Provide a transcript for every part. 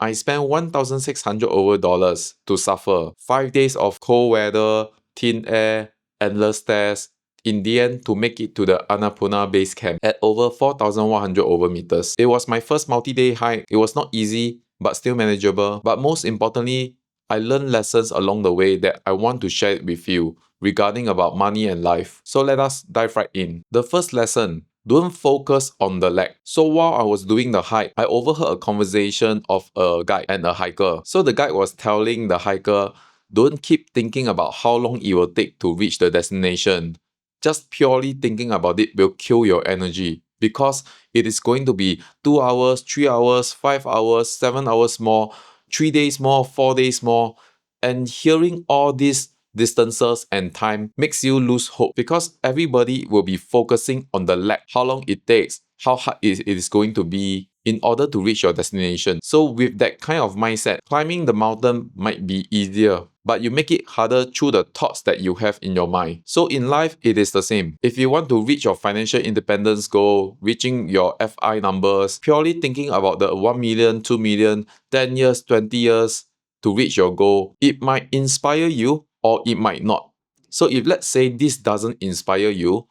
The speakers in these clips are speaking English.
I spent $1,600 over dollars to suffer 5 days of cold weather, thin air, endless stairs, in the end to make it to the Annapurna Base Camp at over 4,100 over meters. It was my first multi-day hike. It was not easy, but still manageable. But most importantly, I learned lessons along the way that I want to share it with you regarding about money and life. So let us dive right in. The first lesson, don't focus on the lag. So while I was doing the hike, I overheard a conversation of a guide and a hiker. So the guide was telling the hiker, don't keep thinking about how long it will take to reach the destination. Just purely thinking about it will kill your energy because it is going to be 2 hours, 3 hours, 5 hours, 7 hours more, 3 days more, 4 days more. And hearing all these distances and time makes you lose hope because everybody will be focusing on the lag, how long it takes, how hard it is going to be in order to reach your destination. So with that kind of mindset, climbing the mountain might be easier, but you make it harder through the thoughts that you have in your mind. So in life, it is the same. If you want to reach your financial independence goal, reaching your FI numbers, purely thinking about the 1 million, 2 million, 10 years, 20 years to reach your goal, it might inspire you or it might not. So if let's say this doesn't inspire you,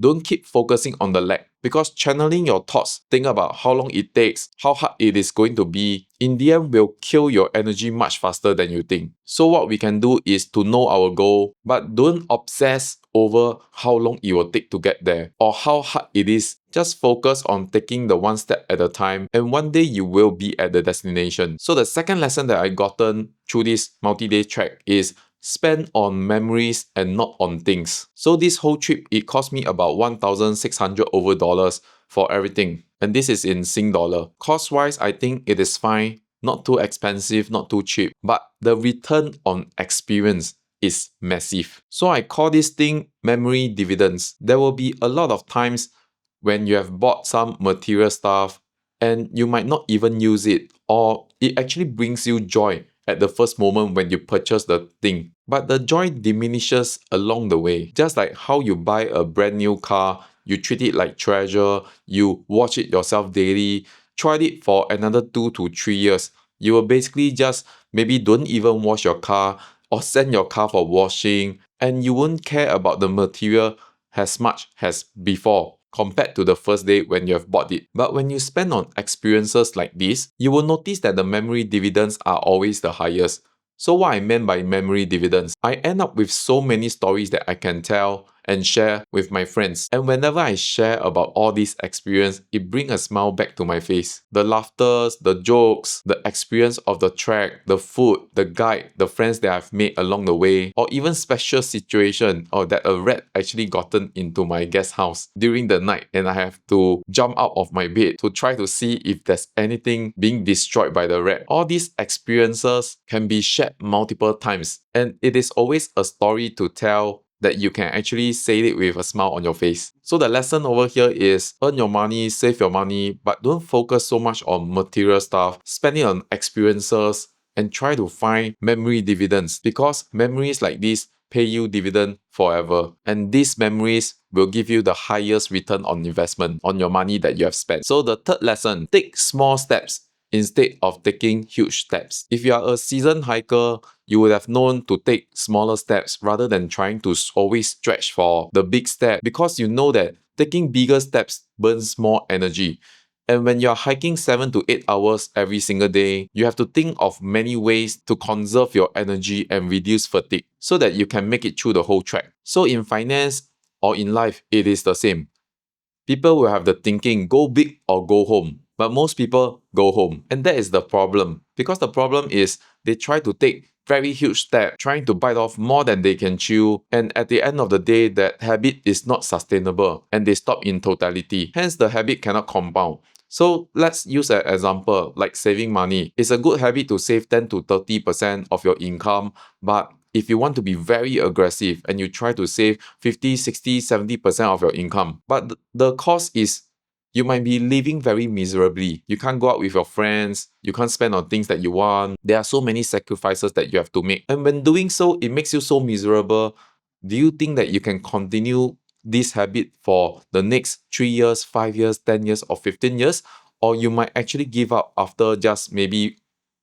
don't keep focusing on the lag because channeling your thoughts, think about how long it takes, how hard it is going to be, in the end will kill your energy much faster than you think. So what we can do is to know our goal, but don't obsess over how long it will take to get there or how hard it is. Just focus on taking the one step at a time and one day you will be at the destination. So the second lesson that I gotten through this multi-day trek is spend on memories and not on things. So this whole trip, it cost me about 1,600 over dollars for everything. And this is in Sing dollar. Cost-wise, I think it is fine. Not too expensive, not too cheap. But the return on experience is massive. So I call this thing memory dividends. There will be a lot of times when you have bought some material stuff and you might not even use it, or it actually brings you joy at the first moment when you purchase the thing. But the joy diminishes along the way. Just like how you buy a brand new car, you treat it like treasure, you watch it yourself daily, try it for another 2 to 3 years. You will basically just maybe don't even wash your car or send your car for washing, and you won't care about the material as much as before compared to the first day when you have bought it. But when you spend on experiences like this, you will notice that the memory dividends are always the highest. So what I meant by memory dividends, I end up with so many stories that I can tell and share with my friends. And whenever I share about all these experience, it brings a smile back to my face. The laughter, the jokes, the experience of the trek, the food, the guide, the friends that I've made along the way, or even special situation or that a rat actually gotten into my guest house during the night and I have to jump out of my bed to try to see if there's anything being destroyed by the rat. All these experiences can be shared multiple times, and it is always a story to tell that you can actually say it with a smile on your face. So the lesson over here is earn your money, save your money, but don't focus so much on material stuff. Spend it on experiences and try to find memory dividends because memories like this pay you dividend forever. And these memories will give you the highest return on investment on your money that you have spent. So the third lesson, take small steps instead of taking huge steps. If you are a seasoned hiker, you would have known to take smaller steps rather than trying to always stretch for the big step because you know that taking bigger steps burns more energy. And when you're hiking 7 to 8 hours every single day, you have to think of many ways to conserve your energy and reduce fatigue so that you can make it through the whole trek. So in finance or in life, it is the same. People will have the thinking, go big or go home. But most people go home. And that is the problem. Because the problem is they try to take very huge steps, trying to bite off more than they can chew. And at the end of the day, that habit is not sustainable and they stop in totality. Hence, the habit cannot compound. So let's use an example like saving money. It's a good habit to save 10 to 30% of your income, but if you want to be very aggressive and you try to save 50, 60, 70% of your income, but the cost is you might be living very miserably. You can't go out with your friends. You can't spend on things that you want. There are so many sacrifices that you have to make. And when doing so, it makes you so miserable. Do you think that you can continue this habit for the next 3 years, 5 years, 10 years, or 15 years? Or you might actually give up after just maybe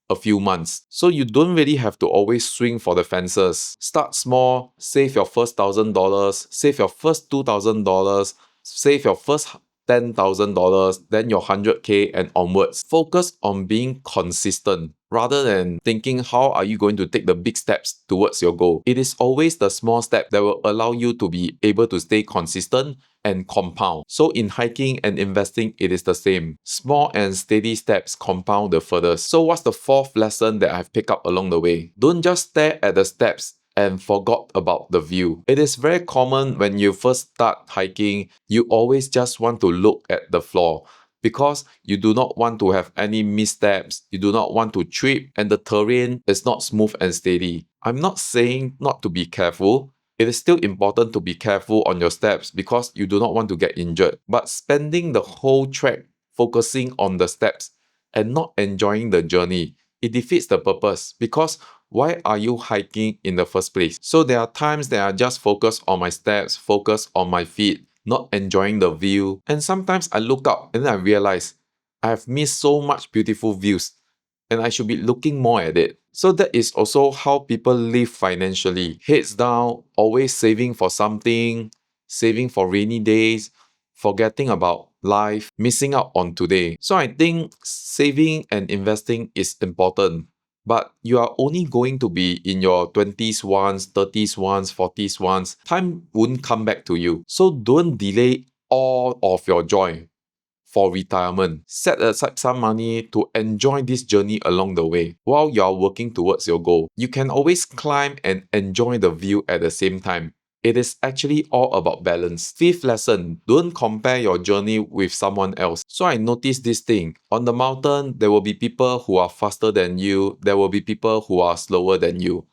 a few months. So you don't really have to always swing for the fences. Start small, save your first $1,000, save your first $2,000, save your first $10,000, then your 100K and onwards. Focus on being consistent rather than thinking how are you going to take the big steps towards your goal. It is always the small step that will allow you to be able to stay consistent and compound. So in hiking and investing, it is the same. Small and steady steps compound the furthest. So what's the fourth lesson that I've picked up along the way? Don't just stare at the steps and forgot about the view. It is very common when you first start hiking, you always just want to look at the floor because you do not want to have any missteps, you do not want to trip, and the terrain is not smooth and steady. I'm not saying not to be careful. It is still important to be careful on your steps because you do not want to get injured. But spending the whole trek focusing on the steps and not enjoying the journey, it defeats the purpose because why are you hiking in the first place? So there are times that I just focus on my steps, focus on my feet, not enjoying the view. And sometimes I look up and then I realize I have missed so much beautiful views and I should be looking more at it. So that is also how people live financially. Heads down, always saving for something, saving for rainy days, forgetting about life, missing out on today. So I think saving and investing is important. But you are only going to be in your 20s once, 30s once, 40s once. Time won't come back to you. So don't delay all of your joy for retirement. Set aside some money to enjoy this journey along the way while you are working towards your goal. You can always climb and enjoy the view at the same time. It is actually all about balance. Fifth lesson, don't compare your journey with someone else. So I noticed this thing. On the mountain, there will be people who are faster than you. There will be people who are slower than you.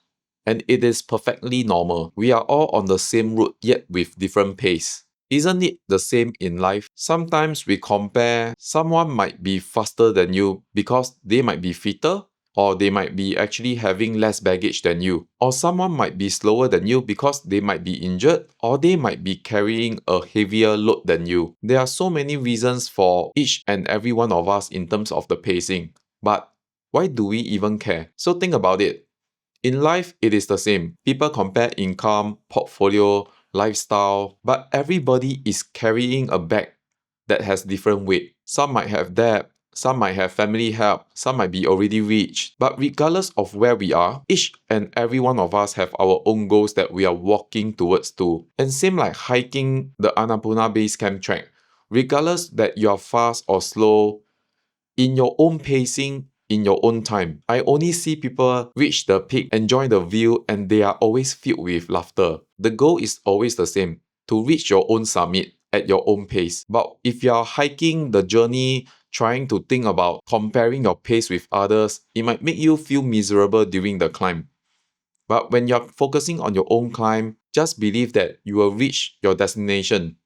And it is perfectly normal. We are all on the same route yet with different pace. Isn't it the same in life? Sometimes we compare, someone might be faster than you because they might be fitter, or they might be actually having less baggage than you. Or someone might be slower than you because they might be injured, or they might be carrying a heavier load than you. There are so many reasons for each and every one of us in terms of the pacing. But why do we even care? So think about it. In life, it is the same. People compare income, portfolio, lifestyle, but everybody is carrying a bag that has different weight. Some might have debt, some might have family help, some might be already rich. But regardless of where we are, each and every one of us have our own goals that we are walking towards to. And same like hiking the Annapurna Base Camp track. Regardless that you are fast or slow, in your own pacing, in your own time. I only see people reach the peak, enjoy the view, and they are always filled with laughter. The goal is always the same, to reach your own summit at your own pace. But if you are hiking the journey, trying to think about comparing your pace with others, it might make you feel miserable during the climb. But when you're focusing on your own climb, just believe that you will reach your destination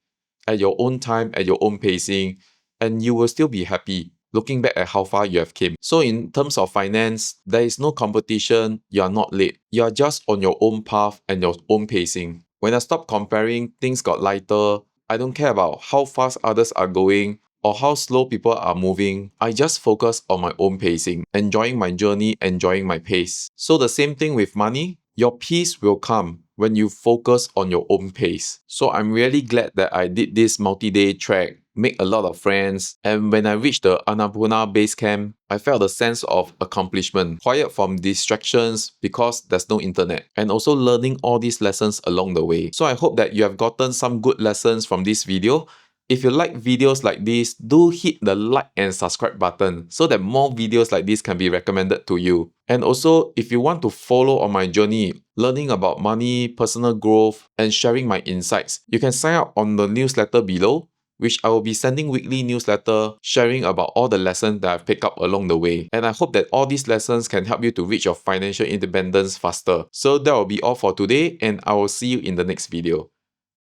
at your own time, at your own pacing, and you will still be happy looking back at how far you have came. So in terms of finance, there is no competition, you are not late. You are just on your own path and your own pacing. When I stopped comparing, things got lighter. I don't care about how fast others are going or how slow people are moving. I just focus on my own pacing, enjoying my journey, enjoying my pace. So the same thing with money. Your peace will come when you focus on your own pace. So I'm really glad that I did this multi-day trek, make a lot of friends, and when I reached the Annapurna Base Camp, I felt a sense of accomplishment, quiet from distractions because there's no internet, and also learning all these lessons along the way. So I hope that you have gotten some good lessons from this video. If you like videos like this, do hit the like and subscribe button so that more videos like this can be recommended to you. And also, if you want to follow on my journey, learning about money, personal growth, and sharing my insights, you can sign up on the newsletter below, which I will be sending weekly newsletter sharing about all the lessons that I've picked up along the way. And I hope that all these lessons can help you to reach your financial independence faster. So that will be all for today, and I will see you in the next video.